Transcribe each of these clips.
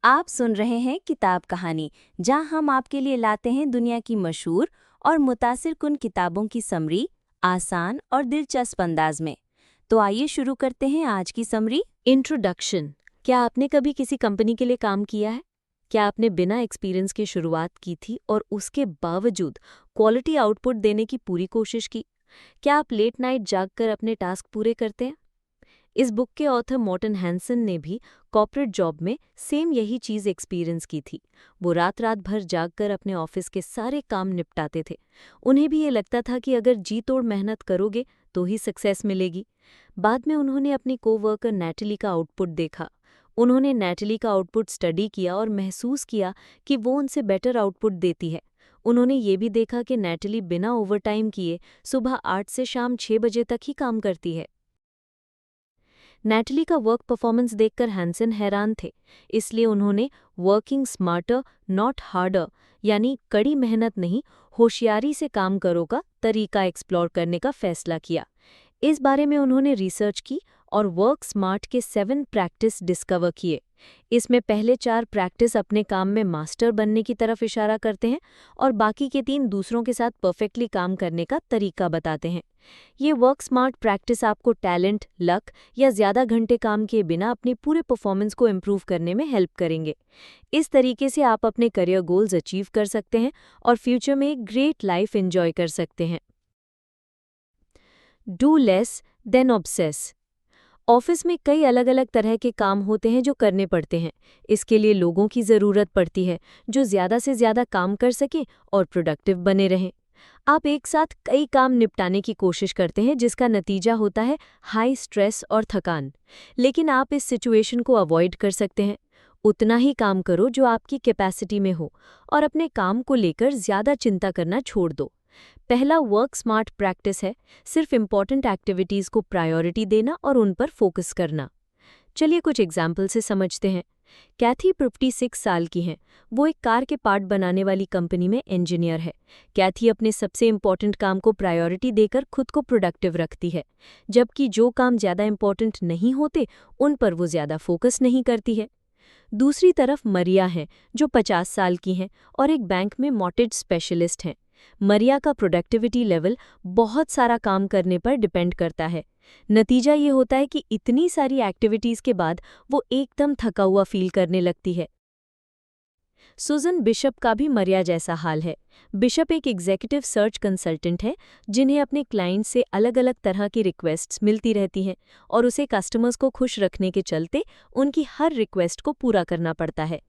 आप सुन रहे हैं किताब कहानी, जहां हम आपके लिए लाते हैं दुनिया की मशहूर और मुतासिर कुन किताबों की समरी, आसान और दिलचस्प अंदाज में। तो आइए शुरू करते हैं आज की समरी। इंट्रोडक्शन। क्या आपने कभी किसी कंपनी के लिए काम किया है? क्या आपने बिना एक्सपीरियंस के शुरुआत की थी और उसके बावजूद क्वालिटी आउटपुट देने की पूरी कोशिश की? क्या आप लेट नाइट जागकर अपने टास्क पूरे करते हैं? इस बुक के ऑथर मॉर्टन हैंसन ने भी कॉर्पोरेट जॉब में सेम यही चीज़ एक्सपीरियंस की थी। वो रात रात भर जागकर अपने ऑफिस के सारे काम निपटाते थे। उन्हें भी ये लगता था कि अगर जी तोड़ मेहनत करोगे तो ही सक्सेस मिलेगी। बाद में उन्होंने अपनी कोवर्कर नैटली का आउटपुट देखा। उन्होंने नैटली का आउटपुट स्टडी किया और महसूस किया कि वो उनसे बेटर आउटपुट देती है। उन्होंने ये भी देखा कि नैटली बिना ओवरटाइम किए सुबह 8 से शाम 6 बजे तक ही काम करती है। नैटली का वर्क परफॉर्मेंस देखकर हैंसन हैरान थे, इसलिए उन्होंने वर्किंग स्मार्टर नॉट हार्डर यानी कड़ी मेहनत नहीं होशियारी से काम करो का तरीका एक्सप्लोर करने का फैसला किया। इस बारे में उन्होंने रिसर्च की और वर्क स्मार्ट के 7 प्रैक्टिस डिस्कवर किए। इसमें पहले 4 प्रैक्टिस अपने काम में मास्टर बनने की तरफ इशारा करते हैं और बाकी के 3 दूसरों के साथ परफेक्टली काम करने का तरीका बताते हैं। ये वर्क स्मार्ट प्रैक्टिस आपको टैलेंट, लक या ज़्यादा घंटे काम किए बिना अपने पूरे परफॉर्मेंस को इम्प्रूव करने में हेल्प करेंगे। इस तरीके से आप अपने करियर गोल्स अचीव कर सकते हैं और फ्यूचर में एक ग्रेट लाइफ एंजॉय कर सकते हैं। Do less then obsess. Office में कई अलग अलग तरह के काम होते हैं जो करने पड़ते हैं। इसके लिए लोगों की ज़रूरत पड़ती है जो ज़्यादा से ज़्यादा काम कर सकें और प्रोडक्टिव बने रहें। आप एक साथ कई काम निपटाने की कोशिश करते हैं जिसका नतीजा होता है हाई स्ट्रेस और थकान। लेकिन आप इस सिचुएशन को अवॉइड कर सकते हैं। उतना ही काम करो जो आपकी कैपेसिटी में हो और अपने काम को लेकर ज़्यादा चिंता करना छोड़ दो। पहला वर्क स्मार्ट प्रैक्टिस है सिर्फ इम्पॉर्टेंट एक्टिविटीज़ को प्रायोरिटी देना और उन पर फोकस करना। चलिए कुछ एग्जाम्पल से समझते हैं। कैथी 56 साल की हैं। वो एक कार के पार्ट बनाने वाली कंपनी में इंजीनियर है। कैथी अपने सबसे इम्पॉर्टेंट काम को प्रायोरिटी देकर खुद को प्रोडक्टिव रखती है, जबकि जो काम ज़्यादा इम्पॉर्टेंट नहीं होते उन पर वो ज़्यादा फोकस नहीं करती है। दूसरी तरफ मरिया हैं, जो 50 साल की हैं और एक बैंक में मॉर्टगेज स्पेशलिस्ट हैं। मरिया का प्रोडक्टिविटी लेवल बहुत सारा काम करने पर डिपेंड करता है। नतीजा ये होता है कि इतनी सारी एक्टिविटीज़ के बाद वो एकदम थका हुआ फील करने लगती है। सुजन बिशप का भी मरिया जैसा हाल है। बिशप एक एग्जीक्यूटिव सर्च कंसल्टेंट है जिन्हें अपने क्लाइंट से अलग अलग तरह की रिक्वेस्ट्स मिलती रहती हैं और उसे कस्टमर्स को खुश रखने के चलते उनकी हर रिक्वेस्ट को पूरा करना पड़ता है।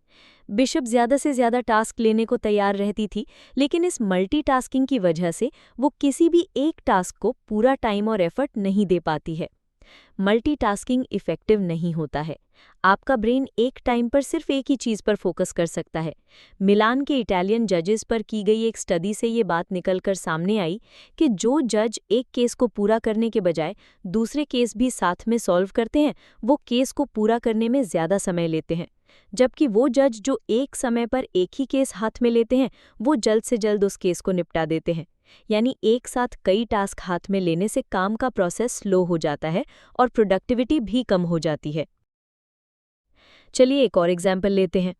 बिशप ज़्यादा से ज़्यादा टास्क लेने को तैयार रहती थी, लेकिन इस मल्टीटास्किंग की वजह से वो किसी भी एक टास्क को पूरा टाइम और एफर्ट नहीं दे पाती है। मल्टीटास्किंग इफ़ेक्टिव नहीं होता है। आपका ब्रेन एक टाइम पर सिर्फ एक ही चीज़ पर फोकस कर सकता है। मिलान के इटालियन जजेस पर की गई एक स्टडी से ये बात निकलकर सामने आई कि जो जज एक केस को पूरा करने के बजाय दूसरे केस भी साथ में सॉल्व करते हैं, वो केस को पूरा करने में ज़्यादा समय लेते हैं, जबकि वो जज जो एक समय पर एक ही केस हाथ में लेते हैं, वो जल्द से जल्द उस केस को निपटा देते हैं। यानी एक साथ कई टास्क हाथ में लेने से काम का प्रोसेस स्लो हो जाता है और प्रोडक्टिविटी भी कम हो जाती है। चलिए एक और एग्जाम्पल लेते हैं।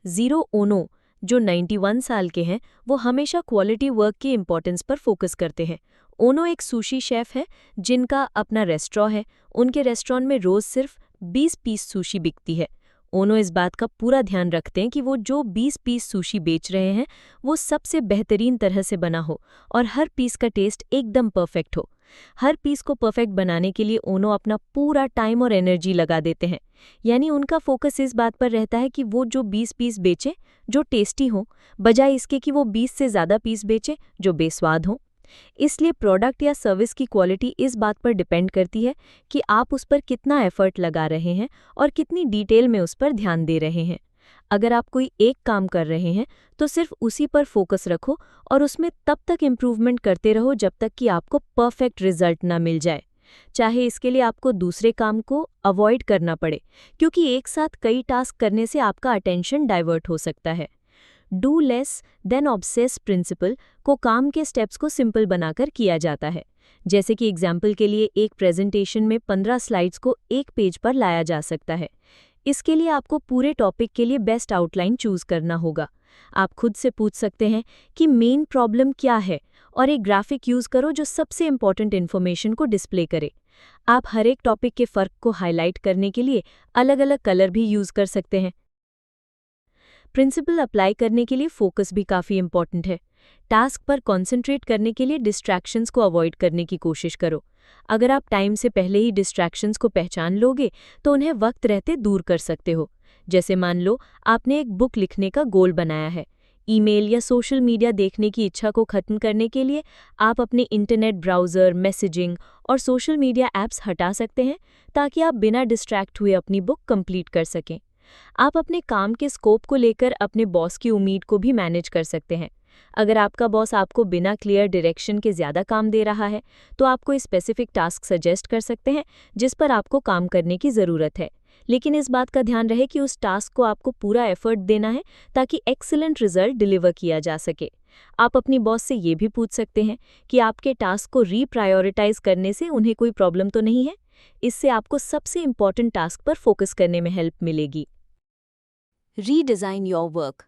ज़ीरो ओनो, जो 91 साल के हैं, वो हमेशा क्वालिटी वर्क की इम्पोर्टेंस पर फोकस करते हैं। ओनो एक सुशी शेफ है जिनका अपना रेस्टोरेंट है। उनके रेस्टोरेंट में रोज़ सिर्फ 20 पीस सुशी बिकती है। ओनो इस बात का पूरा ध्यान रखते हैं कि वो जो 20 पीस सुशी बेच रहे हैं वो सबसे बेहतरीन तरह से बना हो और हर पीस का टेस्ट एकदम परफेक्ट हो। हर पीस को परफेक्ट बनाने के लिए ओनो अपना पूरा टाइम और एनर्जी लगा देते हैं। यानी उनका फोकस इस बात पर रहता है कि वो जो 20 पीस बेचे जो टेस्टी हो, बजाय इसके कि वो 20 से ज़्यादा पीस बेचे जो बेस्वाद हो। इसलिए प्रोडक्ट या सर्विस की क्वालिटी इस बात पर डिपेंड करती है कि आप उस पर कितना एफर्ट लगा रहे हैं और कितनी डिटेल में उस पर ध्यान दे रहे हैं। अगर आप कोई एक काम कर रहे हैं तो सिर्फ उसी पर फोकस रखो और उसमें तब तक इम्प्रूवमेंट करते रहो जब तक कि आपको परफेक्ट रिजल्ट ना मिल जाए, चाहे इसके लिए आपको दूसरे काम को अवॉइड करना पड़े, क्योंकि एक साथ कई टास्क करने से आपका अटेंशन डाइवर्ट हो सकता है। Do less then obsess principle को काम के स्टेप्स को सिंपल बनाकर किया जाता है। जैसे कि एग्जाम्पल के लिए एक प्रेजेंटेशन में 15 स्लाइड्स को एक पेज पर लाया जा सकता है। इसके लिए आपको पूरे टॉपिक के लिए बेस्ट आउटलाइन चूज करना होगा। आप खुद से पूछ सकते हैं कि मेन प्रॉब्लम क्या है और एक ग्राफिक यूज करो जो सबसे इंपॉर्टेंट इन्फॉर्मेशन को डिस्प्ले करे। आप हर एक टॉपिक के फर्क को हाईलाइट करने के लिए अलग अलग कलर भी यूज कर सकते हैं। प्रिंसिपल अप्लाई करने के लिए फोकस भी काफ़ी इंपॉर्टेंट है। टास्क पर कॉन्सेंट्रेट करने के लिए डिस्ट्रैक्शंस को अवॉइड करने की कोशिश करो। अगर आप टाइम से पहले ही डिस्ट्रैक्शंस को पहचान लोगे तो उन्हें वक्त रहते दूर कर सकते हो। जैसे मान लो आपने एक बुक लिखने का गोल बनाया है। ईमेल या सोशल मीडिया देखने की इच्छा को खत्म करने के लिए आप अपने इंटरनेट ब्राउज़र, मैसेजिंग और सोशल मीडिया ऐप्स हटा सकते हैं ताकि आप बिना डिस्ट्रैक्ट हुए अपनी बुक कंप्लीट कर सकें। आप अपने काम के स्कोप को लेकर अपने बॉस की उम्मीद को भी मैनेज कर सकते हैं। अगर आपका बॉस आपको बिना क्लियर डायरेक्शन के ज़्यादा काम दे रहा है तो आप कोई स्पेसिफिक टास्क सजेस्ट कर सकते हैं जिस पर आपको काम करने की ज़रूरत है, लेकिन इस बात का ध्यान रहे कि उस टास्क को आपको पूरा एफर्ट देना है ताकि एक्सीलेंट रिजल्ट डिलीवर किया जा सके। आप अपनी बॉस से ये भी पूछ सकते हैं कि आपके टास्क को रीप्रायोरिटाइज करने से उन्हें कोई प्रॉब्लम तो नहीं है। इससे आपको सबसे इम्पॉर्टेंट टास्क पर फोकस करने में हेल्प मिलेगी। Redesign your work.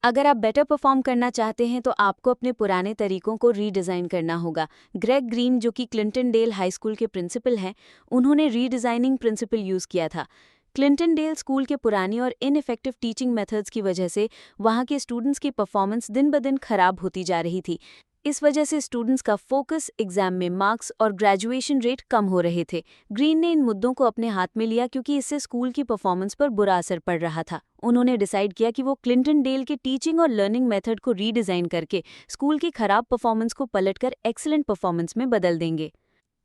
अगर आप बेटर परफॉर्म करना चाहते हैं तो आपको अपने पुराने तरीकों को रीडिज़ाइन करना होगा। ग्रेग ग्रीन, जो कि क्लिंटनडेल हाई स्कूल के प्रिंसिपल हैं, उन्होंने रीडिज़ाइनिंग प्रिंसिपल यूज़ किया था। क्लिंटनडेल स्कूल के पुरानी और इनइफेक्टिव टीचिंग मेथड्स की वजह से वहाँ के स्टूडेंट्स की परफॉर्मेंस दिन ब दिन खराब होती जा रही थी। इस वजह से स्टूडेंट्स का फोकस, एग्जाम में मार्क्स और ग्रेजुएशन रेट कम हो रहे थे। ग्रीन ने इन मुद्दों को अपने हाथ में लिया क्योंकि इससे स्कूल की परफॉर्मेंस पर बुरा असर पड़ रहा था। उन्होंने डिसाइड किया कि वो क्लिंटनडेल के टीचिंग और लर्निंग मेथड को रीडिज़ाइन करके स्कूल की खराब परफॉर्मेंस को पलटकर एक्सीलेंट परफॉर्मेंस में बदल देंगे।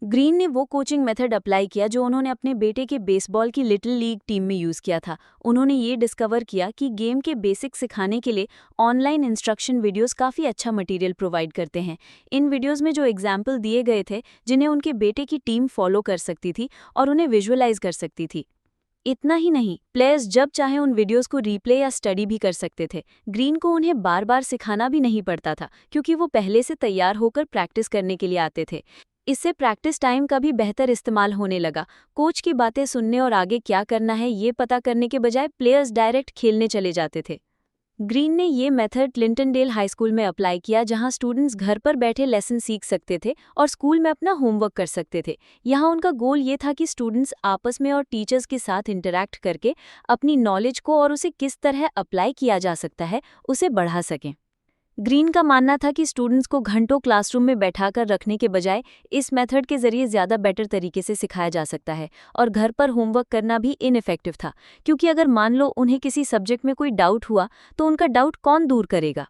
ग्रीन ने वो कोचिंग मेथड अप्लाई किया जो उन्होंने अपने बेटे के बेसबॉल की लिटिल लीग टीम में यूज़ किया था। उन्होंने ये डिस्कवर किया कि गेम के बेसिक सिखाने के लिए ऑनलाइन इंस्ट्रक्शन वीडियोस काफ़ी अच्छा मटेरियल प्रोवाइड करते हैं। इन वीडियोस में जो एग्जाम्पल दिए गए थे जिन्हें उनके बेटे की टीम फॉलो कर सकती थी और उन्हें विजुअलाइज कर सकती थी। इतना ही नहीं, प्लेयर्स जब चाहे उन वीडियोस को रीप्ले या स्टडी भी कर सकते थे। ग्रीन को उन्हें बार बार सिखाना भी नहीं पड़ता था क्योंकि वो पहले से तैयार होकर प्रैक्टिस करने के लिए आते थे। इससे प्रैक्टिस टाइम का भी बेहतर इस्तेमाल होने लगा। कोच की बातें सुनने और आगे क्या करना है ये पता करने के बजाय प्लेयर्स डायरेक्ट खेलने चले जाते थे। ग्रीन ने ये मेथड क्लिंटनडेल हाई स्कूल में अप्लाई किया जहां स्टूडेंट्स घर पर बैठे लेसन सीख सकते थे और स्कूल में अपना होमवर्क कर सकते थे। यहां उनका गोल ये था कि स्टूडेंट्स आपस में और टीचर्स के साथ इंटरैक्ट करके अपनी नॉलेज को और उसे किस तरह अप्लाई किया जा सकता है उसे बढ़ा सकें। ग्रीन का मानना था कि स्टूडेंट्स को घंटों क्लासरूम में बैठाकर रखने के बजाय इस मेथड के जरिए ज़्यादा बेटर तरीके से सिखाया जा सकता है और घर पर होमवर्क करना भी इनइफेक्टिव था, क्योंकि अगर मान लो उन्हें किसी सब्जेक्ट में कोई डाउट हुआ तो उनका डाउट कौन दूर करेगा।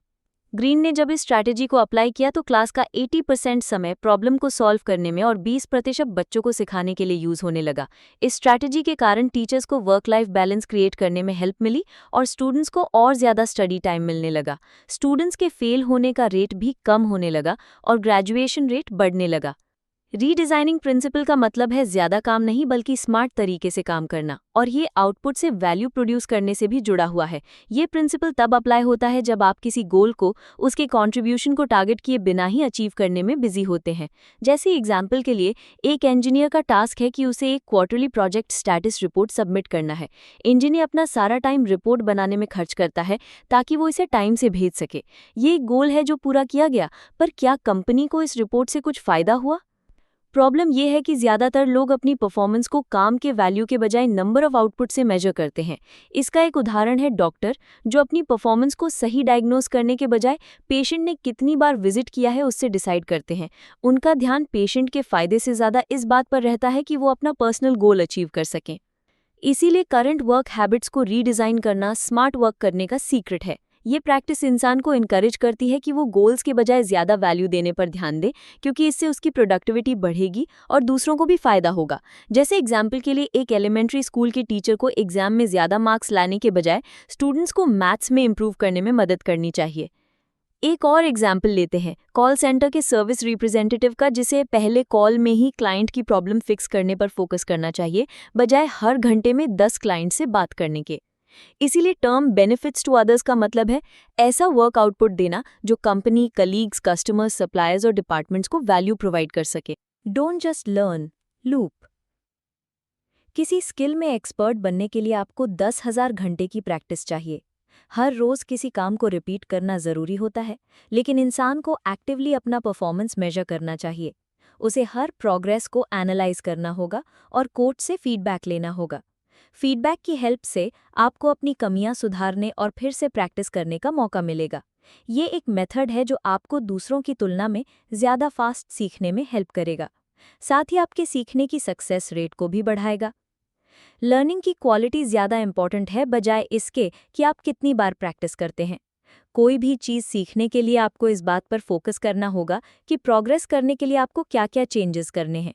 ग्रीन ने जब इस स्ट्रैटेजी को अप्लाई किया तो क्लास का 80% समय प्रॉब्लम को सॉल्व करने में और 20% बच्चों को सिखाने के लिए यूज होने लगा। इस स्ट्रैटेजी के कारण टीचर्स को वर्क लाइफ बैलेंस क्रिएट करने में हेल्प मिली और स्टूडेंट्स को और ज़्यादा स्टडी टाइम मिलने लगा। स्टूडेंट्स के फेल होने का रेट भी कम होने लगा और ग्रेजुएशन रेट बढ़ने लगा। रीडिज़ाइनिंग प्रिंसिपल का मतलब है ज़्यादा काम नहीं बल्कि स्मार्ट तरीके से काम करना, और ये आउटपुट से वैल्यू प्रोड्यूस करने से भी जुड़ा हुआ है। ये प्रिंसिपल तब अप्लाई होता है जब आप किसी गोल को उसके कंट्रीब्यूशन को टारगेट किए बिना ही अचीव करने में बिजी होते हैं। जैसे एग्जाम्पल के लिए, एक इंजीनियर का टास्क है कि उसे एक quarterly project status report submit करना है। इंजीनियर अपना सारा टाइम रिपोर्ट बनाने में खर्च करता है ताकि वो इसे टाइम से भेज सके। ये एक गोल है जो पूरा किया गया, पर क्या कंपनी को इस रिपोर्ट से कुछ फ़ायदा हुआ? प्रॉब्लम यह है कि ज़्यादातर लोग अपनी परफॉर्मेंस को काम के वैल्यू के बजाय नंबर ऑफ आउटपुट से मेजर करते हैं। इसका एक उदाहरण है डॉक्टर, जो अपनी परफॉर्मेंस को सही डायग्नोस करने के बजाय पेशेंट ने कितनी बार विजिट किया है उससे डिसाइड करते हैं। उनका ध्यान पेशेंट के फायदे से ज़्यादा इस बात पर रहता है कि वो अपना पर्सनल गोल अचीव कर सकें। इसीलिए करंट वर्क हैबिट्स को रीडिज़ाइन करना स्मार्ट वर्क करने का सीक्रेट है। ये प्रैक्टिस इंसान को इनकरेज करती है कि वो गोल्स के बजाय ज़्यादा वैल्यू देने पर ध्यान दे, क्योंकि इससे उसकी प्रोडक्टिविटी बढ़ेगी और दूसरों को भी फ़ायदा होगा। जैसे एग्जाम्पल के लिए, एक एलिमेंट्री स्कूल के टीचर को एग्जाम में ज़्यादा मार्क्स लाने के बजाय स्टूडेंट्स को मैथ्स में इंप्रूव करने में मदद करनी चाहिए। एक और एग्जाम्पल लेते हैं कॉल सेंटर के सर्विस रिप्रेजेंटेटिव का, जिसे पहले कॉल में ही क्लाइंट की प्रॉब्लम फिक्स करने पर फोकस करना चाहिए, बजाय हर घंटे में 10 क्लाइंट से बात करने के। इसीलिए टर्म बेनिफिट्स टू अदर्स का मतलब है ऐसा वर्क आउटपुट देना जो कंपनी, कलीग्स, कस्टमर्स, सप्लायर्स और डिपार्टमेंट्स को वैल्यू प्रोवाइड कर सके। Don't just learn, loop. किसी स्किल में एक्सपर्ट बनने के लिए आपको 10,000 घंटे की प्रैक्टिस चाहिए। हर रोज किसी काम को रिपीट करना जरूरी होता है, लेकिन इंसान को एक्टिवली अपना परफॉर्मेंस मेजर करना चाहिए। उसे हर प्रोग्रेस को एनालाइज करना होगा और कोच से फीडबैक लेना होगा। फीडबैक की हेल्प से आपको अपनी कमियां सुधारने और फिर से प्रैक्टिस करने का मौका मिलेगा। ये एक मेथड है जो आपको दूसरों की तुलना में ज़्यादा फास्ट सीखने में हेल्प करेगा। साथ ही आपके सीखने की सक्सेस रेट को भी बढ़ाएगा। लर्निंग की क्वालिटी ज़्यादा इंपॉर्टेंट है बजाय इसके कि आप कितनी बार प्रैक्टिस करते हैं। कोई भी चीज़ सीखने के लिए आपको इस बात पर फोकस करना होगा कि प्रोग्रेस करने के लिए आपको क्या-क्या चेंजेस करने हैं।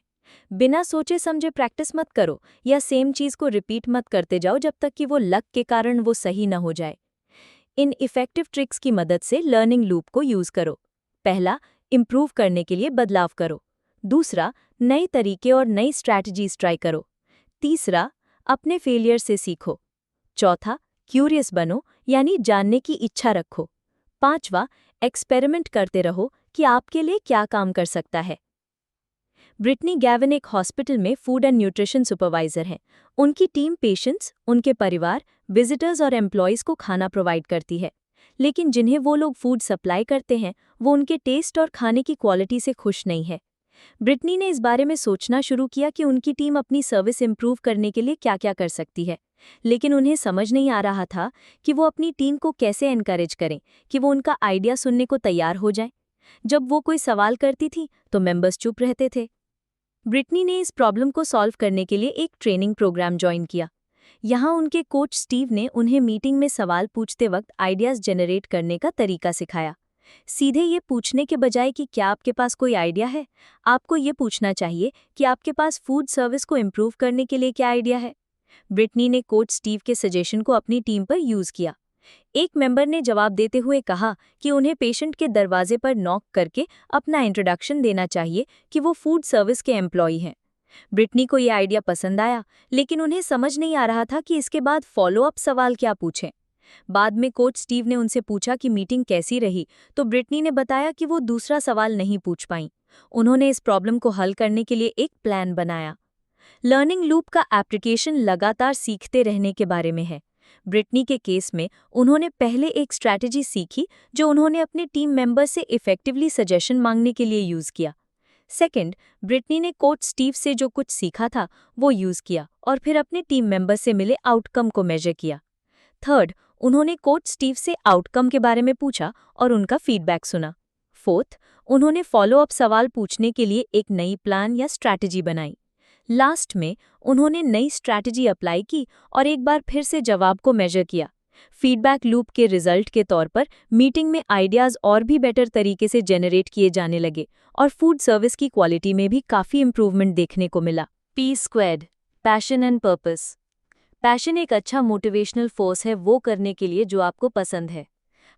बिना सोचे समझे प्रैक्टिस मत करो या सेम चीज़ को रिपीट मत करते जाओ जब तक कि वो लक के कारण वो सही न हो जाए। इन इफ़ेक्टिव ट्रिक्स की मदद से लर्निंग लूप को यूज़ करो। पहला, इम्प्रूव करने के लिए बदलाव करो। दूसरा, नए तरीके और नई स्ट्रैटेजीज ट्राई करो। तीसरा, अपने फेलियर से सीखो। चौथा, क्यूरियस बनो यानी जानने की इच्छा रखो। पांचवा, एक्सपेरिमेंट करते रहो कि आपके लिए क्या काम कर सकता है। ब्रिटनी गैवन एक हॉस्पिटल में फूड एंड न्यूट्रिशन सुपरवाइजर हैं। उनकी टीम पेशेंट्स, उनके परिवार, विजिटर्स और एम्प्लॉयज़ को खाना प्रोवाइड करती है। लेकिन जिन्हें वो लोग फूड सप्लाई करते हैं, वो उनके टेस्ट और खाने की क्वालिटी से खुश नहीं है। ब्रिटनी ने इस बारे में सोचना शुरू किया कि उनकी टीम अपनी सर्विस इंप्रूव करने के लिए क्या-क्या कर सकती है। लेकिन उन्हें समझ नहीं आ रहा था कि वो अपनी टीम को कैसे एनकरेज करें कि वो उनका आइडिया सुनने को तैयार हो जाएं। जब वो कोई सवाल करती थी, तो मेंबर्स चुप रहते थे। ब्रिटनी ने इस प्रॉब्लम को सॉल्व करने के लिए एक ट्रेनिंग प्रोग्राम ज्वाइन किया। यहाँ उनके कोच स्टीव ने उन्हें मीटिंग में सवाल पूछते वक्त आइडियाज़ जनरेट करने का तरीका सिखाया। सीधे ये पूछने के बजाय कि क्या आपके पास कोई आइडिया है, आपको ये पूछना चाहिए कि आपके पास फूड सर्विस को इम्प्रूव करने के लिए क्या आइडिया है। ब्रिटनी ने कोच स्टीव के सजेशन को अपनी टीम पर यूज़ किया। एक मेंबर ने जवाब देते हुए कहा कि उन्हें पेशेंट के दरवाजे पर नॉक करके अपना इंट्रोडक्शन देना चाहिए कि वो फूड सर्विस के एम्प्लॉई हैं। ब्रिटनी को ये आइडिया पसंद आया, लेकिन उन्हें समझ नहीं आ रहा था कि इसके बाद फॉलो अप सवाल क्या पूछें। बाद में कोच स्टीव ने उनसे पूछा कि मीटिंग कैसी रही, तो ब्रिटनी ने बताया कि वो दूसरा सवाल नहीं पूछ पाईं। उन्होंने इस प्रॉब्लम को हल करने के लिए एक प्लान बनाया। लर्निंग लूप का एप्लीकेशन लगातार सीखते रहने के बारे में है। ब्रिटनी के केस में उन्होंने पहले एक स्ट्रैटेजी सीखी जो उन्होंने अपने टीम मेंबर से इफेक्टिवली सजेशन मांगने के लिए यूज़ किया। सेकंड, ब्रिटनी ने कोच स्टीव से जो कुछ सीखा था वो यूज़ किया और फिर अपने टीम मेंबर से मिले आउटकम को मेजर किया। थर्ड, उन्होंने कोच स्टीव से आउटकम के बारे में पूछा और उनका फीडबैक सुना। फोर्थ, उन्होंने फॉलो अप सवाल पूछने के लिए एक नई प्लान या स्ट्रैटेजी बनाई। लास्ट में उन्होंने नई स्ट्रैटेजी अप्लाई की और एक बार फिर से जवाब को मेजर किया। फीडबैक लूप के रिजल्ट के तौर पर मीटिंग में आइडियाज़ और भी बेटर तरीके से जनरेट किए जाने लगे और फूड सर्विस की क्वालिटी में भी काफ़ी इंप्रूवमेंट देखने को मिला। P², passion and purpose. Passion एक अच्छा मोटिवेशनल फोर्स है वो करने के लिए जो आपको पसंद है।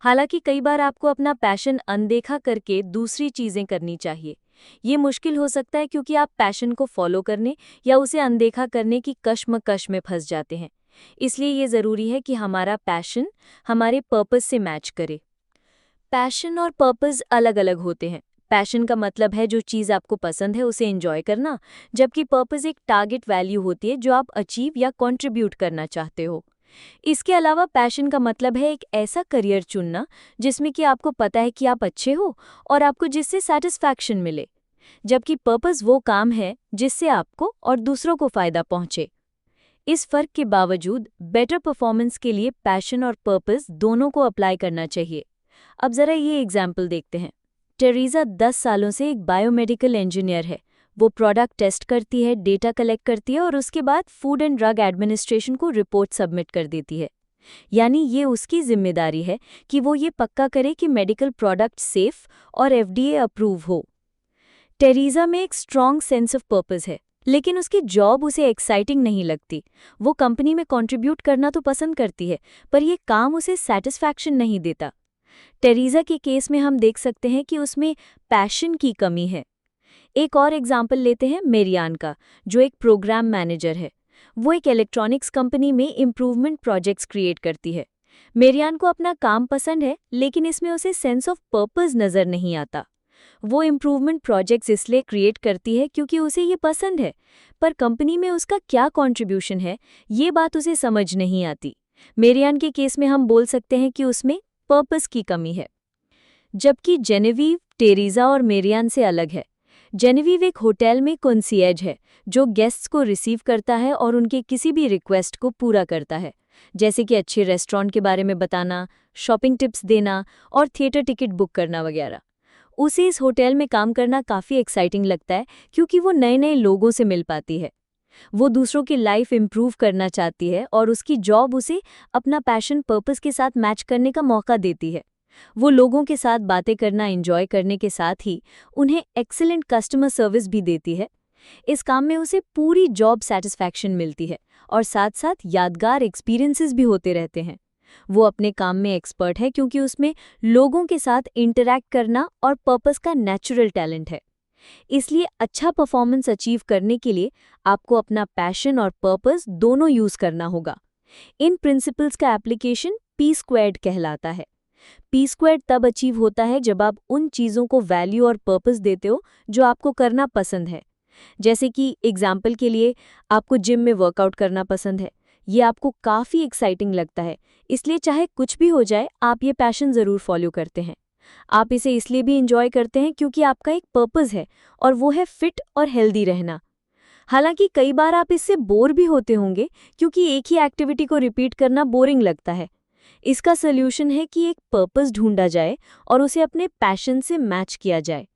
हालांकि कई बार आपको अपना पैशन अनदेखा करके दूसरी चीज़ें करनी चाहिए। ये मुश्किल हो सकता है क्योंकि आप पैशन को फॉलो करने या उसे अनदेखा करने की कश्मकश में फंस जाते हैं। इसलिए ये ज़रूरी है कि हमारा पैशन हमारे पर्पस से मैच करे। पैशन और पर्पस अलग अलग होते हैं। पैशन का मतलब है जो चीज़ आपको पसंद है उसे एंजॉय करना, जबकि पर्पस एक टारगेट वैल्यू होती है जो आप अचीव या कंट्रीब्यूट करना चाहते हो। इसके अलावा पैशन का मतलब है एक ऐसा करियर चुनना जिसमें कि आपको पता है कि आप अच्छे हो और आपको जिससे सैटिस्फैक्शन मिले, जबकि पर्पस वो काम है जिससे आपको और दूसरों को फ़ायदा पहुंचे। इस फ़र्क के बावजूद बेटर परफॉर्मेंस के लिए पैशन और पर्पस दोनों को अप्लाई करना चाहिए। अब ज़रा ये एग्जाम्पल देखते हैं। टेरेसा 10 सालों से एक बायोमेडिकल इंजीनियर है। वो प्रोडक्ट टेस्ट करती है, डेटा कलेक्ट करती है और उसके बाद फूड एंड ड्रग एडमिनिस्ट्रेशन को रिपोर्ट सबमिट कर देती है। यानी ये उसकी जिम्मेदारी है कि वो ये पक्का करे कि मेडिकल प्रोडक्ट सेफ और FDA अप्रूव हो। टेरेसा में एक स्ट्रॉन्ग सेंस ऑफ पर्पस है, लेकिन उसकी जॉब उसे एक्साइटिंग नहीं लगती। वो कंपनी में कंट्रीब्यूट करना तो पसंद करती है, पर ये काम उसे सैटिस्फैक्शन नहीं देता। टेरेसा के केस में हम देख सकते हैं कि उसमें पैशन की कमी है। एक और एग्जाम्पल लेते हैं मेरियान का, जो एक प्रोग्राम मैनेजर है। वो एक इलेक्ट्रॉनिक्स कंपनी में इम्प्रूवमेंट प्रोजेक्ट्स क्रिएट करती है। मेरियान को अपना काम पसंद है, लेकिन इसमें उसे सेंस ऑफ पर्पस नज़र नहीं आता। वो इम्प्रूवमेंट प्रोजेक्ट्स इसलिए क्रिएट करती है क्योंकि उसे ये पसंद है, पर कंपनी में उसका क्या कंट्रीब्यूशन है ये बात उसे समझ नहीं आती। मेरियान के केस में हम बोल सकते हैं कि उसमें पर्पस की कमी है। जबकि जेनेविव टेरेसा और मेरियान से अलग है। जेनेविव एक होटल में कंसीएज है जो गेस्ट्स को रिसीव करता है और उनके किसी भी रिक्वेस्ट को पूरा करता है, जैसे कि अच्छे रेस्टोरेंट के बारे में बताना, शॉपिंग टिप्स देना और थिएटर टिकट बुक करना वगैरह। उसे इस होटल में काम करना काफ़ी एक्साइटिंग लगता है क्योंकि वो नए नए लोगों से मिल पाती है। वो दूसरों की लाइफ इम्प्रूव करना चाहती है और उसकी जॉब उसे अपना पैशन पर्पस के साथ मैच करने का मौका देती है। वो लोगों के साथ बातें करना एंजॉय करने के साथ ही उन्हें एक्सीलेंट कस्टमर सर्विस भी देती है। इस काम में उसे पूरी जॉब सेटिस्फैक्शन मिलती है और साथ साथ यादगार एक्सपीरियंसेस भी होते रहते हैं। वो अपने काम में एक्सपर्ट है क्योंकि उसमें लोगों के साथ इंटरैक्ट करना और पर्पस का नेचुरल टैलेंट है। इसलिए अच्छा परफॉर्मेंस अचीव करने के लिए आपको अपना पैशन और पर्पस दोनों यूज करना होगा। इन प्रिंसिपल्स का एप्लीकेशन P² कहलाता है। P² तब अचीव होता है जब आप उन चीज़ों को वैल्यू और पर्पस देते हो जो आपको करना पसंद है। जैसे कि एग्जाम्पल के लिए आपको जिम में वर्कआउट करना पसंद है, ये आपको काफ़ी एक्साइटिंग लगता है, इसलिए चाहे कुछ भी हो जाए आप ये पैशन ज़रूर फॉलो करते हैं। आप इसे इसलिए भी इंजॉय करते हैं क्योंकि आपका एक पर्पस है और वो है फिट और हेल्दी रहना। हालांकि कई बार आप इससे बोर भी होते होंगे क्योंकि एक ही एक्टिविटी को रिपीट करना बोरिंग लगता है। इसका सल्यूशन है कि एक पर्पस ढूंढा जाए और उसे अपने पैशन से मैच किया जाए।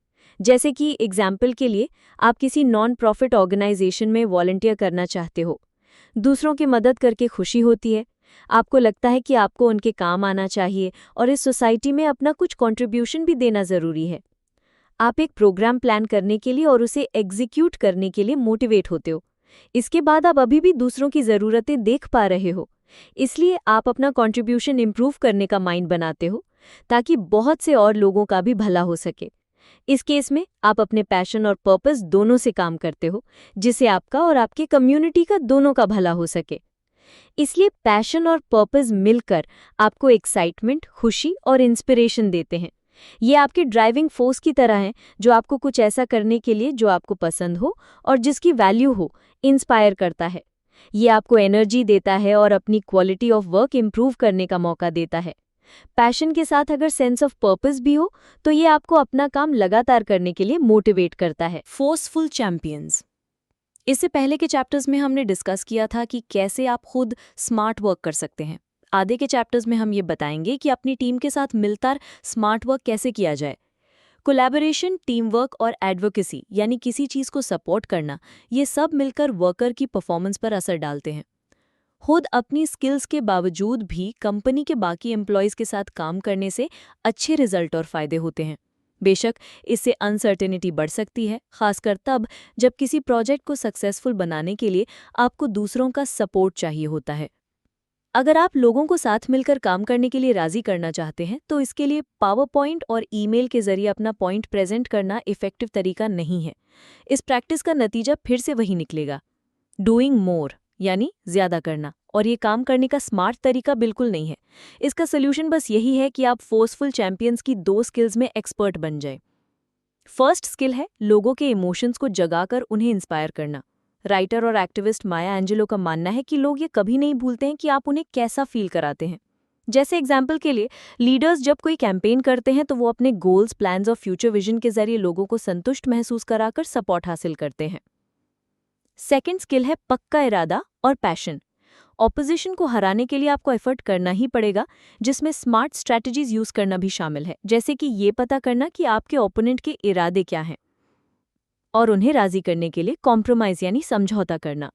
जैसे कि एग्जाम्पल के लिए आप किसी नॉन प्रॉफिट ऑर्गेनाइजेशन में वॉलंटियर करना चाहते हो। दूसरों की मदद करके खुशी होती है, आपको लगता है कि आपको उनके काम आना चाहिए और इस सोसाइटी में अपना कुछ कंट्रीब्यूशन भी देना ज़रूरी है। आप एक प्रोग्राम प्लान करने के लिए और उसे एग्जीक्यूट करने के लिए मोटिवेट होते हो। इसके बाद आप अभी भी दूसरों की ज़रूरतें देख पा रहे हो, इसलिए आप अपना कंट्रीब्यूशन इम्प्रूव करने का माइंड बनाते हो ताकि बहुत से और लोगों का भी भला हो सके। इस केस में आप अपने पैशन और पर्पस दोनों से काम करते हो, जिससे आपका और आपके कम्युनिटी का दोनों का भला हो सके। इसलिए पैशन और पर्पस मिलकर आपको एक्साइटमेंट, खुशी और इंस्पिरेशन देते हैं। ये आपकी ड्राइविंग फोर्स की तरह हैं जो आपको कुछ ऐसा करने के लिए जो आपको पसंद हो और जिसकी वैल्यू हो, इंस्पायर करता है। ये आपको एनर्जी देता है और अपनी क्वालिटी ऑफ वर्क इम्प्रूव करने का मौका देता है। पैशन के साथ अगर सेंस ऑफ पर्पस भी हो तो ये आपको अपना काम लगातार करने के लिए मोटिवेट करता है। Forceful champions. इससे पहले के चैप्टर्स में हमने डिस्कस किया था कि कैसे आप खुद स्मार्ट वर्क कर सकते हैं। आगे के चैप्टर्स में हम ये बताएंगे कि अपनी टीम के साथ मिलकर स्मार्ट वर्क कैसे किया जाए। कोलैबोरेशन, टीम वर्क और एडवोकेसी यानी किसी चीज़ को सपोर्ट करना, ये सब मिलकर वर्कर की परफॉर्मेंस पर असर डालते हैं। खुद अपनी स्किल्स के बावजूद भी कंपनी के बाकी एम्प्लॉयज़ के साथ काम करने से अच्छे रिजल्ट और फायदे होते हैं। बेशक इससे अनसर्टेनिटी बढ़ सकती है, खासकर तब जब किसी प्रोजेक्ट को सक्सेसफुल बनाने के लिए आपको दूसरों का सपोर्ट चाहिए होता है। अगर आप लोगों को साथ मिलकर काम करने के लिए राजी करना चाहते हैं तो इसके लिए पावर पॉइंट और ईमेल के जरिए अपना पॉइंट प्रेजेंट करना इफेक्टिव तरीका नहीं है। इस प्रैक्टिस का नतीजा फिर से वही निकलेगा, डूइंग मोर यानी ज्यादा करना, और ये काम करने का स्मार्ट तरीका बिल्कुल नहीं है। इसका सोल्यूशन बस यही है कि आप फोर्सफुल चैंपियंस की 2 स्किल्स में एक्सपर्ट बन जाए। फर्स्ट स्किल है लोगों के इमोशंस को जगाकर उन्हें इंस्पायर करना। राइटर और एक्टिविस्ट माया एंजेलो का मानना है कि लोग ये कभी नहीं भूलते हैं कि आप उन्हें कैसा फील कराते हैं। जैसे एग्जाम्पल के लिए लीडर्स जब कोई कैंपेन करते हैं तो वो अपने गोल्स, प्लान्स और फ्यूचर विजन के जरिए लोगों को संतुष्ट महसूस कराकर सपोर्ट हासिल करते हैं। सेकंड स्किल है पक्का इरादा और पैशन। ऑपोजिशन को हराने के लिए आपको एफर्ट करना ही पड़ेगा, जिसमें स्मार्ट स्ट्रैटेजीज यूज करना भी शामिल है, जैसे कि ये पता करना कि आपके ओपोनेंट के इरादे क्या हैं और उन्हें राजी करने के लिए कॉम्प्रोमाइज यानी समझौता करना।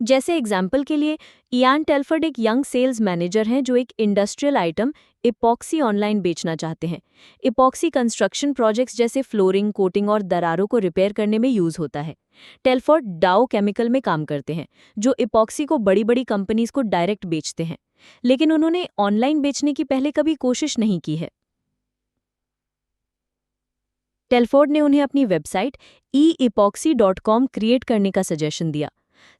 जैसे एग्जाम्पल के लिए इयान टेलफर्ड एक यंग सेल्स मैनेजर हैं जो एक इंडस्ट्रियल आइटम इपॉक्सी ऑनलाइन बेचना चाहते हैं। इपॉक्सी कंस्ट्रक्शन प्रोजेक्ट्स जैसे फ्लोरिंग, कोटिंग और दरारों को रिपेयर करने में यूज होता है। टेलफर्ड डाउ केमिकल में काम करते हैं जो इपॉक्सी को बड़ी बड़ी कंपनीज को डायरेक्ट बेचते हैं, लेकिन उन्होंने ऑनलाइन बेचने की पहले कभी कोशिश नहीं की है। टेलफोर्ड ने उन्हें अपनी वेबसाइट eepoxy.com क्रिएट करने का सजेशन दिया।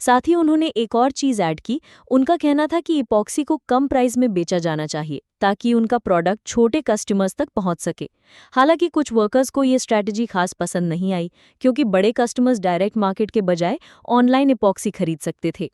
साथ ही उन्होंने एक और चीज़ ऐड की। उनका कहना था कि इपॉक्सी को कम प्राइस में बेचा जाना चाहिए ताकि उनका प्रोडक्ट छोटे कस्टमर्स तक पहुंच सके। हालांकि कुछ वर्कर्स को ये स्ट्रैटेजी खास पसंद नहीं आई, क्योंकि बड़े कस्टमर्स डायरेक्ट मार्केट के बजाय ऑनलाइन इपॉक्सी खरीद सकते थे।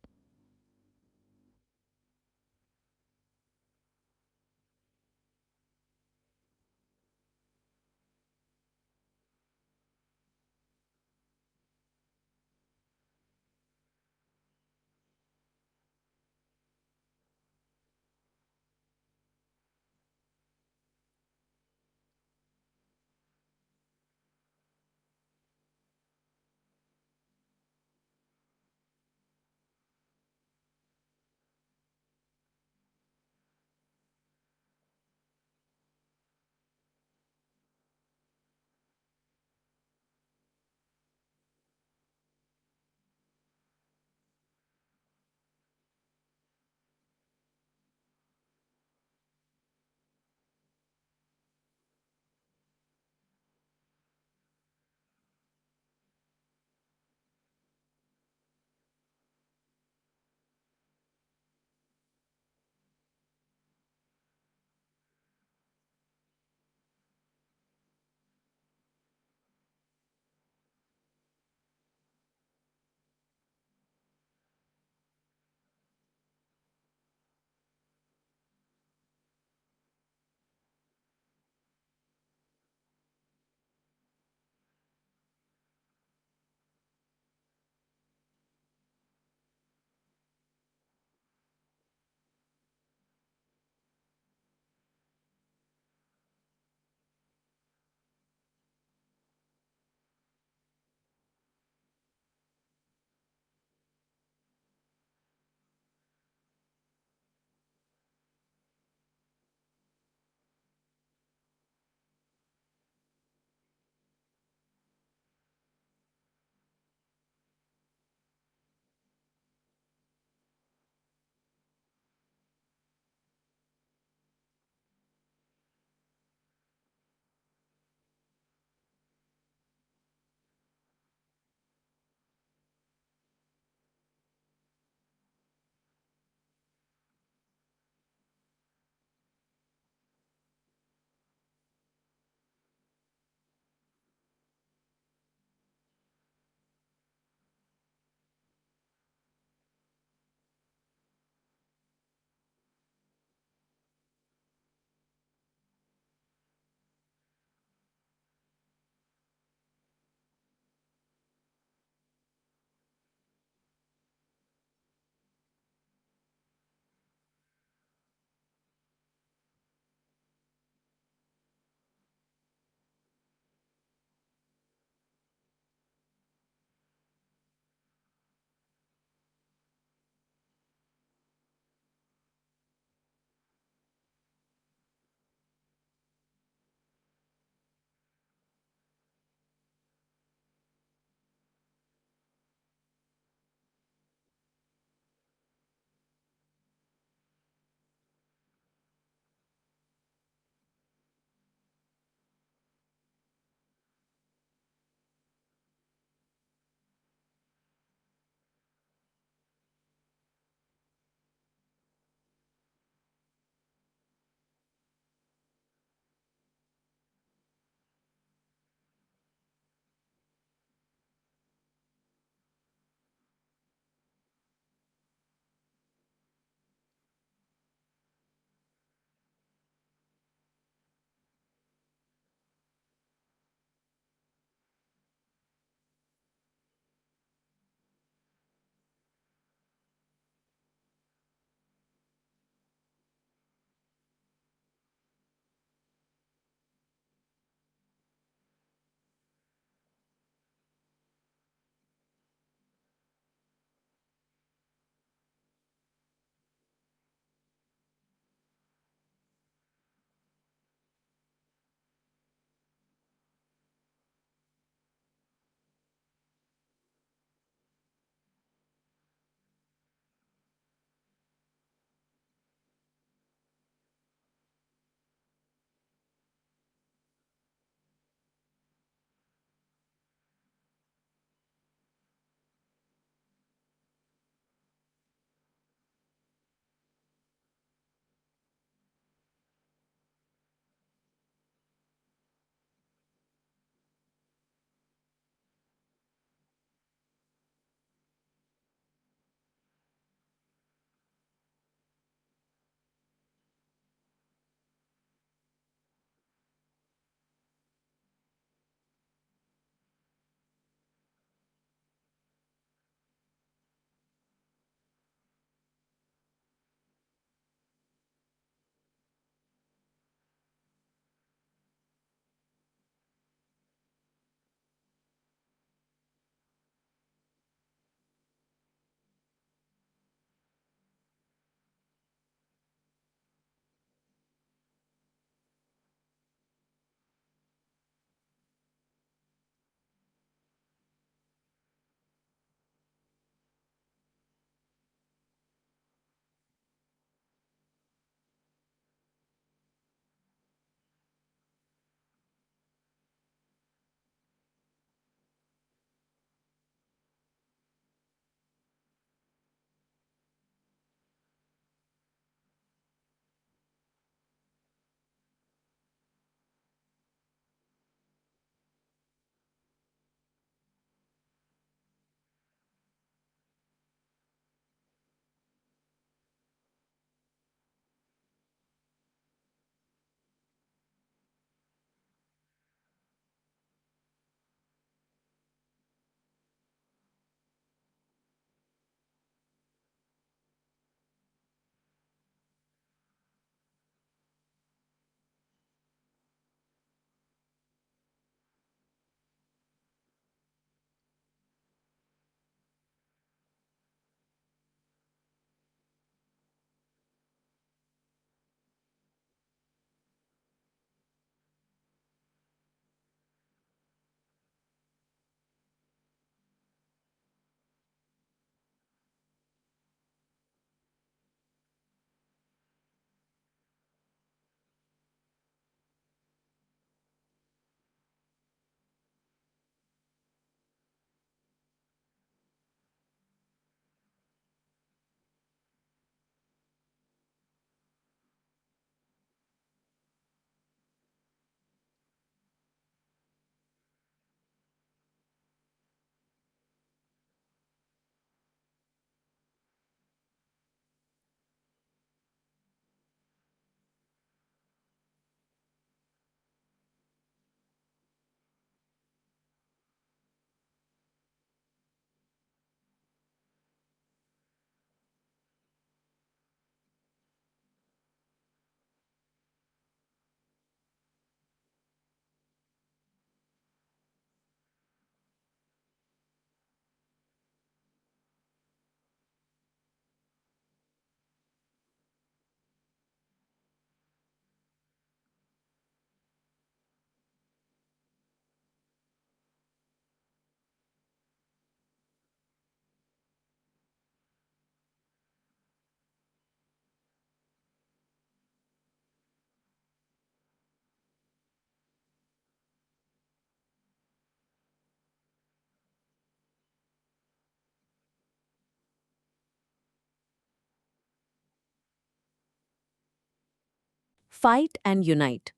Fight and unite.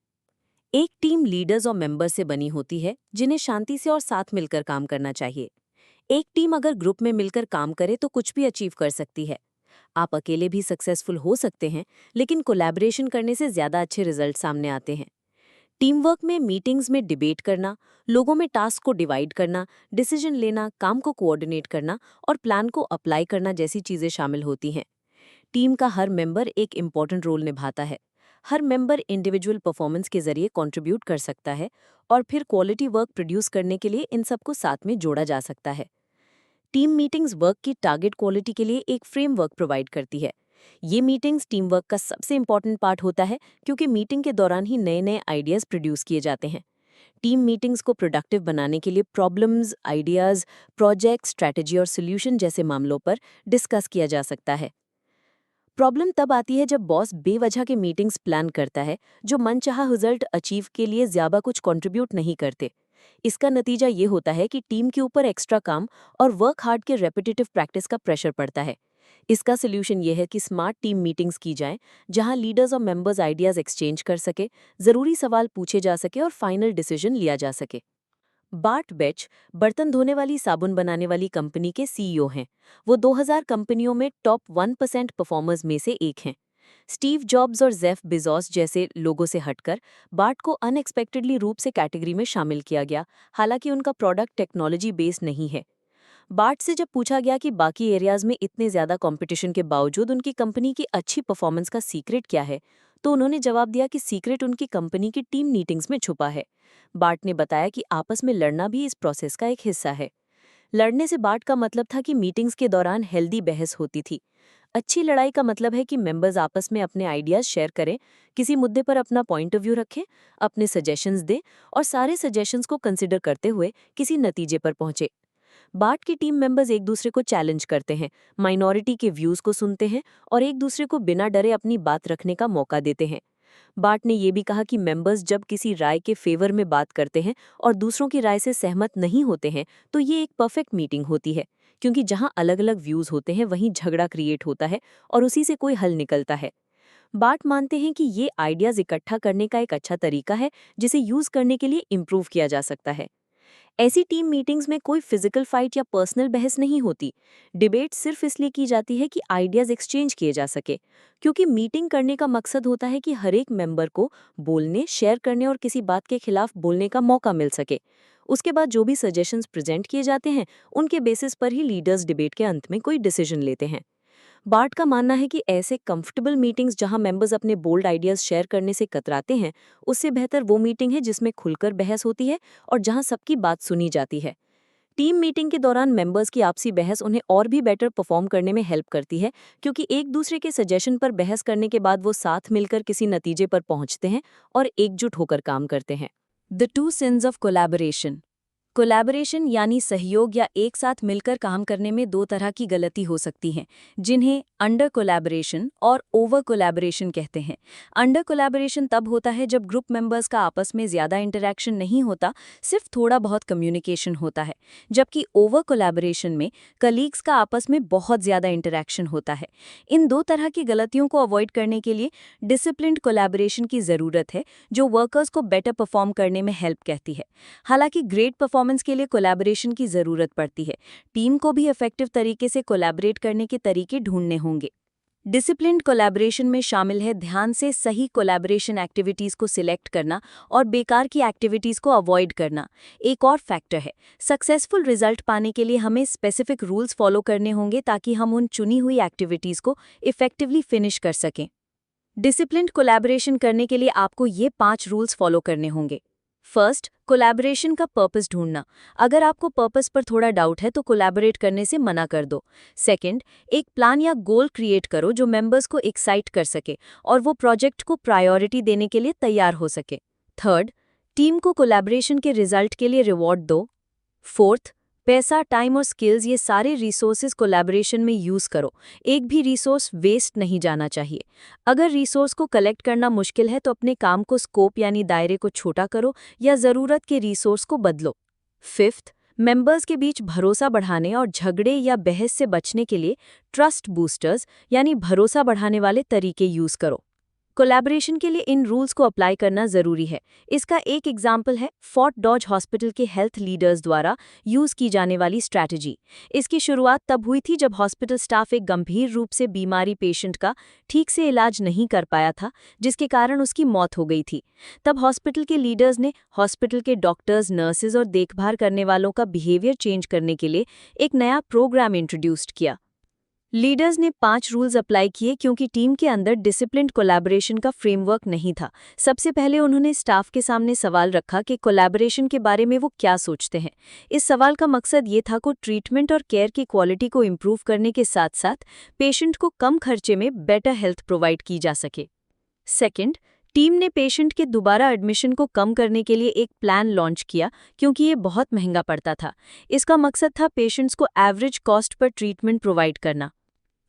एक टीम लीडर्स और मेंबर्स से बनी होती है जिन्हें शांति से और साथ मिलकर काम करना चाहिए। एक टीम अगर ग्रुप में मिलकर काम करे तो कुछ भी अचीव कर सकती है। आप अकेले भी सक्सेसफुल हो सकते हैं, लेकिन कोलैबोरेशन करने से ज़्यादा अच्छे रिजल्ट सामने आते हैं। टीम वर्क में मीटिंग्स में डिबेट करना, लोगों में टास्क को डिवाइड करना, डिसीजन लेना, काम को कोऑर्डिनेट करना और प्लान को अप्लाई करना जैसी चीज़ें शामिल होती हैं। टीम का हर मेंबर एक इम्पॉर्टेंट रोल निभाता है। हर मेंबर इंडिविजुअल परफॉर्मेंस के जरिए कंट्रीब्यूट कर सकता है और फिर क्वालिटी वर्क प्रोड्यूस करने के लिए इन सबको साथ में जोड़ा जा सकता है। टीम मीटिंग्स वर्क की टारगेट क्वालिटी के लिए एक फ्रेमवर्क प्रोवाइड करती है। ये मीटिंग्स टीम वर्क का सबसे इंपॉर्टेंट पार्ट होता है, क्योंकि मीटिंग के दौरान ही नए नए आइडियाज़ प्रोड्यूस किए जाते हैं। टीम मीटिंग्स को प्रोडक्टिव बनाने के लिए प्रॉब्लम्स, आइडियाज़, प्रोजेक्ट, स्ट्रैटेजी और सॉल्यूशन जैसे मामलों पर डिस्कस किया जा सकता है। प्रॉब्लम तब आती है जब बॉस बेवजह के मीटिंग्स प्लान करता है जो मनचाहा रिजल्ट अचीव के लिए ज़्यादा कुछ कंट्रीब्यूट नहीं करते। इसका नतीजा ये होता है कि टीम के ऊपर एक्स्ट्रा काम और वर्क हार्ड के रेपिटेटिव प्रैक्टिस का प्रेशर पड़ता है। इसका सोल्यूशन ये है कि स्मार्ट टीम मीटिंग्स की जाएं, जहां लीडर्स और मेंबर्स आइडियाज़ एक्सचेंज कर सके, ज़रूरी सवाल पूछे जा सके और फाइनल डिसीजन लिया जा सके। बार्ट बेच बर्तन धोने वाली साबुन बनाने वाली कंपनी के सीईओ हैं। वो 2000 कंपनियों में टॉप 1% परफॉर्मर्स में से एक हैं। स्टीव जॉब्स और जेफ बेजोस जैसे लोगों से हटकर बार्ट को अनएक्सपेक्टेडली रूप से कैटेगरी में शामिल किया गया, हालांकि उनका प्रोडक्ट टेक्नोलॉजी बेस्ड नहीं है। बार्ट से जब पूछा गया कि बाकी एरियाज में इतने ज़्यादा कंपटीशन के बावजूद उनकी कंपनी की अच्छी परफॉर्मेंस का सीक्रेट क्या है, तो उन्होंने जवाब दिया कि सीक्रेट उनकी कंपनी की टीम मीटिंग्स में छुपा है। बार्ट ने बताया कि आपस में लड़ना भी इस प्रोसेस का एक हिस्सा है। लड़ने से बार्ट का मतलब था कि मीटिंग्स के दौरान हेल्दी बहस होती थी। अच्छी लड़ाई का मतलब है कि मेंबर्स आपस में अपने आइडियाज़ शेयर करें, किसी मुद्दे पर अपना पॉइंट ऑफ व्यू रखें, अपने सजेशंस दें और सारे सजेशंस को कंसिडर करते हुए किसी नतीजे पर पहुंचे। बार्ट की टीम मेंबर्स एक दूसरे को चैलेंज करते हैं, माइनॉरिटी के व्यूज़ को सुनते हैं और एक दूसरे को बिना डरे अपनी बात रखने का मौका देते हैं। बार्ट ने यह भी कहा कि मेंबर्स जब किसी राय के फेवर में बात करते हैं और दूसरों की राय से सहमत नहीं होते हैं, तो ये एक परफेक्ट मीटिंग होती है, क्योंकि जहां अलग अलग व्यूज़ होते हैं वहीं झगड़ा क्रिएट होता है और उसी से कोई हल निकलता है। बार्ट मानते हैं कि ये आइडियाज़ इकट्ठा करने का एक अच्छा तरीका है जिसे यूज़ करने के लिए इम्प्रूव किया जा सकता है। ऐसी टीम मीटिंग्स में कोई फिजिकल फाइट या पर्सनल बहस नहीं होती। डिबेट सिर्फ इसलिए की जाती है कि आइडियाज़ एक्सचेंज किए जा सके, क्योंकि मीटिंग करने का मकसद होता है कि हर एक मेंबर को बोलने, शेयर करने और किसी बात के खिलाफ बोलने का मौका मिल सके। उसके बाद जो भी सजेशंस प्रेजेंट किए जाते हैं, उनके बेसिस पर ही लीडर्स डिबेट के अंत में कोई डिसीजन लेते हैं। बार्ट का मानना है कि ऐसे कंफर्टेबल मीटिंग्स जहां मेंबर्स अपने बोल्ड आइडियाज शेयर करने से कतराते हैं, उससे बेहतर वो मीटिंग है जिसमें खुलकर बहस होती है और जहां सबकी बात सुनी जाती है। टीम मीटिंग के दौरान मेंबर्स की आपसी बहस उन्हें और भी बेटर परफॉर्म करने में हेल्प करती है, क्योंकि एक दूसरे के सजेशन पर बहस करने के बाद वो साथ मिलकर किसी नतीजे पर पहुंचते हैं और एकजुट होकर काम करते हैं। The two since of collaboration. Collaboration यानी सहयोग या एक साथ मिलकर काम करने में दो तरह की गलती हो सकती है, जिन्हें अंडर कोलैबोरेशन और ओवर कोलैबोरेशन कहते हैं। अंडर कोलैबोरेशन तब होता है जब ग्रुप मेंबर्स का आपस में ज़्यादा इंटरैक्शन नहीं होता, सिर्फ थोड़ा बहुत कम्युनिकेशन होता है। जबकि ओवर कोलैबोरेशन में कलीग्स का आपस में बहुत ज़्यादा इंटरैक्शन होता है। इन दो तरह की गलतियों को अवॉइड करने के लिए डिसिप्लिन्ड कोलैबोरेशन की ज़रूरत है, जो वर्कर्स को बेटर परफॉर्म करने में हेल्प करती है। हालांकि ग्रेट परफॉर्मेंस के लिए कोलैबोरेशन की जरूरत पड़ती है। टीम को भी इफेक्टिव तरीके से कोलैबोरेट करने के तरीके ढूंढने होंगे। डिसिप्लिन्ड कोलैबोरेशन में शामिल है ध्यान से सही कोलैबोरेशन एक्टिविटीज़ को सिलेक्ट करना और बेकार की एक्टिविटीज़ को अवॉइड करना। एक और फैक्टर है, सक्सेसफुल रिजल्ट पाने के लिए हमें स्पेसिफिक रूल्स फॉलो करने होंगे ताकि हम उन चुनी हुई एक्टिविटीज़ को इफेक्टिवली फिनिश कर सकें। डिसिप्लिन्ड कोलैबोरेशन करने के लिए आपको ये 5 रूल्स फॉलो करने होंगे। फर्स्ट, कोलैबोरेशन का पर्पस ढूंढना। अगर आपको पर्पस पर थोड़ा डाउट है तो कोलैबोरेट करने से मना कर दो। सेकंड, एक प्लान या गोल क्रिएट करो जो मेंबर्स को एक्साइट कर सके और वो प्रोजेक्ट को प्रायोरिटी देने के लिए तैयार हो सके। थर्ड, टीम को कोलैबोरेशन के रिजल्ट के लिए रिवॉर्ड दो। फोर्थ, पैसा, टाइम और स्किल्स, ये सारे रिसोर्सेज कोलैबोरेशन में यूज़ करो। एक भी रिसोर्स वेस्ट नहीं जाना चाहिए। अगर रिसोर्स को कलेक्ट करना मुश्किल है तो अपने काम को स्कोप यानी दायरे को छोटा करो या ज़रूरत के रिसोर्स को बदलो। फिफ्थ, मेंबर्स के बीच भरोसा बढ़ाने और झगड़े या बहस से बचने के लिए ट्रस्ट बूस्टर्स यानी भरोसा बढ़ाने वाले तरीके यूज़ करो। कोलैबोरेशन के लिए इन रूल्स को अप्लाई करना जरूरी है। इसका एक एग्जाम्पल है फोर्ट डॉज हॉस्पिटल के हेल्थ लीडर्स द्वारा यूज की जाने वाली स्ट्रैटेजी। इसकी शुरुआत तब हुई थी जब हॉस्पिटल स्टाफ एक गंभीर रूप से बीमारी पेशेंट का ठीक से इलाज नहीं कर पाया था, जिसके कारण उसकी मौत हो गई थी। तब हॉस्पिटल के लीडर्स ने हॉस्पिटल के डॉक्टर्स, नर्सेज और देखभाल करने वालों का बिहेवियर चेंज करने के लिए एक नया प्रोग्राम इंट्रोड्यूस किया। लीडर्स ने 5 रूल्स अप्लाई किए क्योंकि टीम के अंदर डिसिप्लिन्ड कोलैबोरेशन का फ्रेमवर्क नहीं था। सबसे पहले उन्होंने स्टाफ के सामने सवाल रखा कि कोलैबोरेशन के बारे में वो क्या सोचते हैं। इस सवाल का मकसद ये था कि ट्रीटमेंट और केयर की क्वालिटी को इम्प्रूव करने के साथ साथ पेशेंट को कम खर्चे में बेटर हेल्थ प्रोवाइड की जा सके। सेकेंड, टीम ने पेशेंट के दोबारा एडमिशन को कम करने के लिए एक प्लान लॉन्च किया क्योंकि ये बहुत महंगा पड़ता था। इसका मकसद था पेशेंट्स को average cost per treatment provide करना।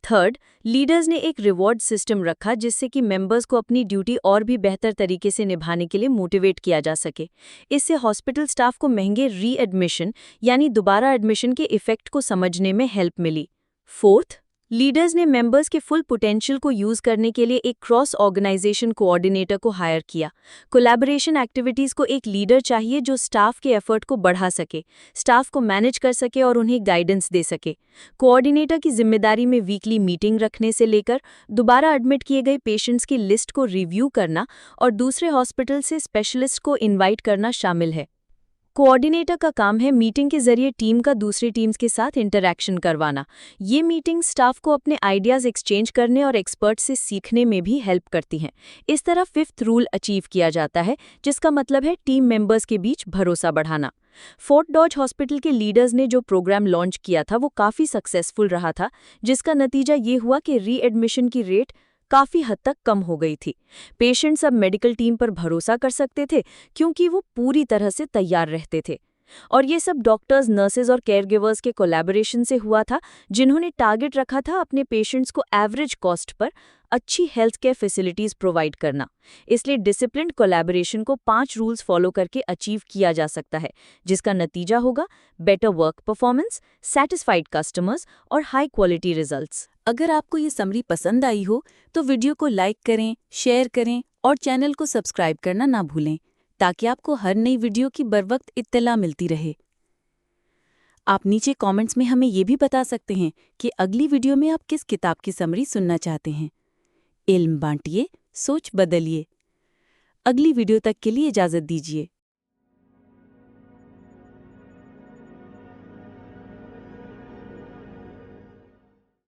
थर्ड, लीडर्स ने एक रिवॉर्ड सिस्टम रखा जिससे कि मेंबर्स को अपनी ड्यूटी और भी बेहतर तरीके से निभाने के लिए मोटिवेट किया जा सके। इससे हॉस्पिटल स्टाफ को महंगे रीएडमिशन यानी दोबारा एडमिशन के इफेक्ट को समझने में हेल्प मिली। फोर्थ, लीडर्स ने मेंबर्स के फुल पोटेंशियल को यूज करने के लिए एक क्रॉस ऑर्गेनाइजेशन कोऑर्डिनेटर को हायर किया। कोलैबोरेशन एक्टिविटीज को एक लीडर चाहिए जो स्टाफ के एफर्ट को बढ़ा सके, स्टाफ को मैनेज कर सके और उन्हें गाइडेंस दे सके। कोऑर्डिनेटर की जिम्मेदारी में वीकली मीटिंग रखने से लेकर दोबारा एडमिट किए गए पेशेंट्स की लिस्ट को रिव्यू करना और दूसरे हॉस्पिटल से स्पेशलिस्ट को इन्वाइट करना शामिल है। कोऑर्डिनेटर का काम है मीटिंग के जरिए टीम का दूसरी टीम्स के साथ इंटरैक्शन करवाना। ये मीटिंग स्टाफ को अपने आइडियाज एक्सचेंज करने और एक्सपर्ट से सीखने में भी हेल्प करती हैं। इस तरह 5th रूल अचीव किया जाता है, जिसका मतलब है टीम मेंबर्स के बीच भरोसा बढ़ाना। फोर्ट डॉज हॉस्पिटल के लीडर्स ने जो प्रोग्राम लॉन्च किया था वो काफ़ी सक्सेसफुल रहा था, जिसका नतीजा ये हुआ कि रीएडमिशन की रेट काफ़ी हद तक कम हो गई थी। पेशेंट्स अब मेडिकल टीम पर भरोसा कर सकते थे क्योंकि वो पूरी तरह से तैयार रहते थे। और ये सब डॉक्टर्स, नर्सेज और केयरगिवर्स के कोलैबोरेशन से हुआ था, जिन्होंने टारगेट रखा था अपने पेशेंट्स को एवरेज कॉस्ट पर अच्छी हेल्थ केयर फैसिलिटीज प्रोवाइड करना। इसलिए डिसिप्लिन्ड कोलैबोरेशन को 5 रूल्स फॉलो करके अचीव किया जा सकता है, जिसका नतीजा होगा better work performance, satisfied customers और हाई क्वालिटी रिजल्ट्स। अगर आपको ये समरी पसंद आई हो तो वीडियो को लाइक करें, शेयर करें और चैनल को सब्सक्राइब करना ना भूलें ताकि आपको हर नई वीडियो की बरवक्त इत्तला मिलती रहे। आप नीचे कमेंट्स में हमें ये भी बता सकते हैं कि अगली वीडियो में आप किस किताब की समरी सुनना चाहते हैं। इल्म बांटिए, सोच बदलिए। अगली वीडियो तक के लिए इजाज़त दीजिए।